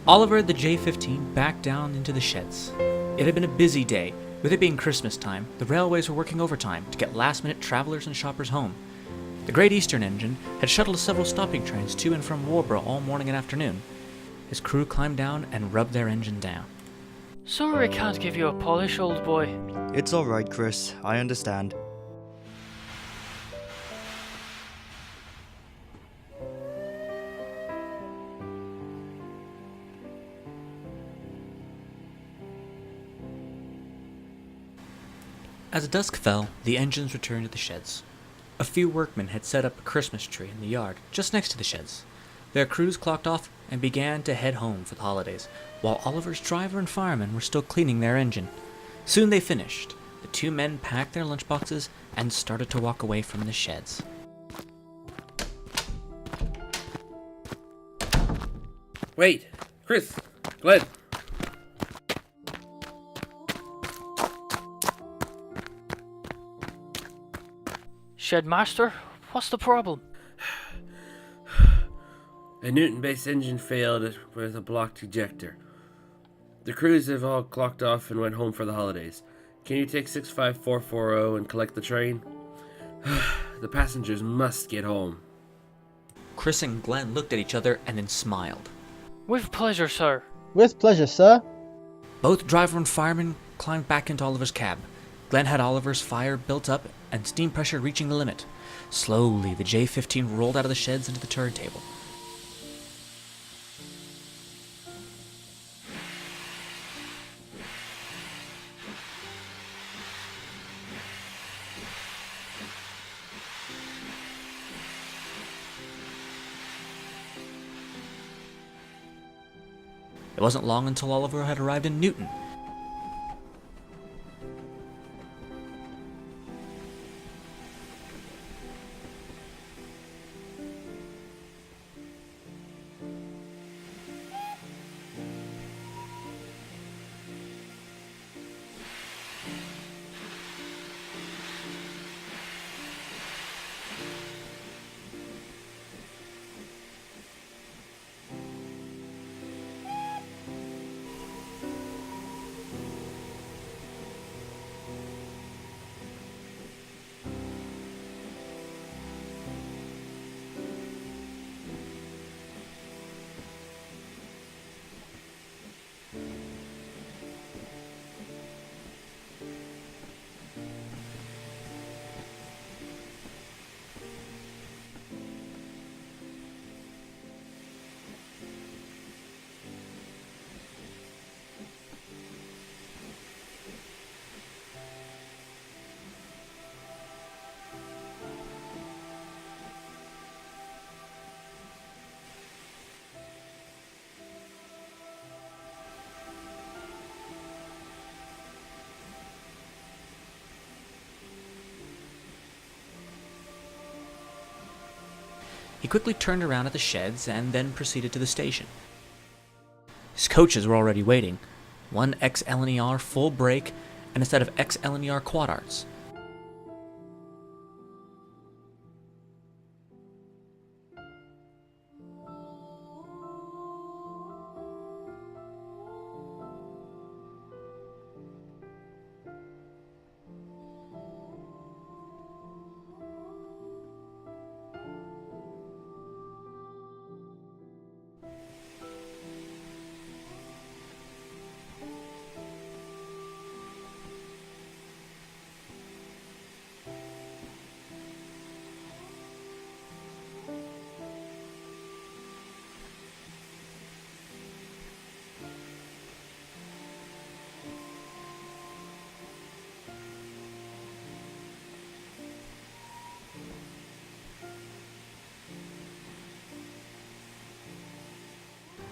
Oliver and the J-15 backed down into the sheds. It had been a busy day. With it being Christmas time, the railways were working overtime to get last-minute travelers and shoppers home. The Great Eastern engine had shuttled several stopping trains to and from Warrborough all morning and afternoon. His crew climbed down and rubbed their engine down. Sorry I can't give you a polish, old boy. It's alright, Chris. I understand. As dusk fell, the engines returned to the sheds. A few workmen had set up a Christmas tree in the yard just next to the sheds. Their crews clocked off and began to head home for the holidays, while Oliver's driver and fireman were still cleaning their engine. Soon they finished. The two men packed their lunchboxes and started to walk away from the sheds. Wait, Chris, Glenn. Shedmaster, what's the problem? A Newton-based engine failed with a blocked ejector. The crews have all clocked off and went home for the holidays. Can you take 65440 and collect the train? The passengers must get home. Chris and Glenn looked at each other and then smiled. With pleasure, sir. With pleasure, sir. Both driver and fireman climbed back into Oliver's cab. Glenn had Oliver's fire built up and steam pressure reaching the limit. Slowly, the J-15 rolled out of the sheds into the turntable. It wasn't long until Oliver had arrived in Newton. He quickly turned around at the sheds and then proceeded to the station. His coaches were already waiting. One ex-LNER full brake and a set of ex-LNER quad arts.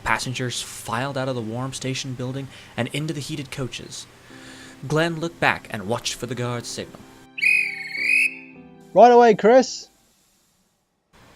Passengers filed out of the warm station building and into the heated coaches. Glenn looked back and watched for the guard's signal. Right away, Chris.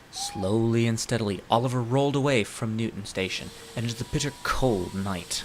Slowly and steadily, Oliver rolled away from Newton Station and into the bitter cold night.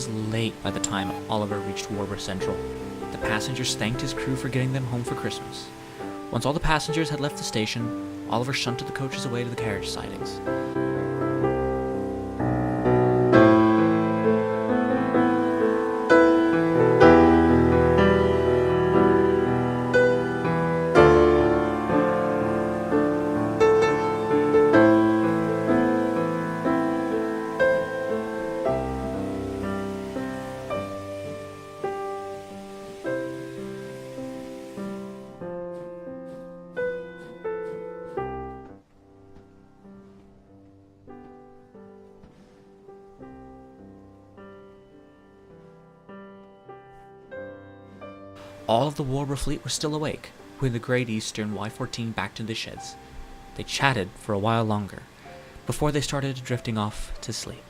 was late by the time Oliver reached Warrborough Central. The passengers thanked his crew for getting them home for Christmas. Once all the passengers had left the station, Oliver shunted the coaches away to the carriage sidings. All of the Warrborough fleet were still awake when the Great Eastern Y-14 backed into the sheds. They chatted for a while longer before they started drifting off to sleep.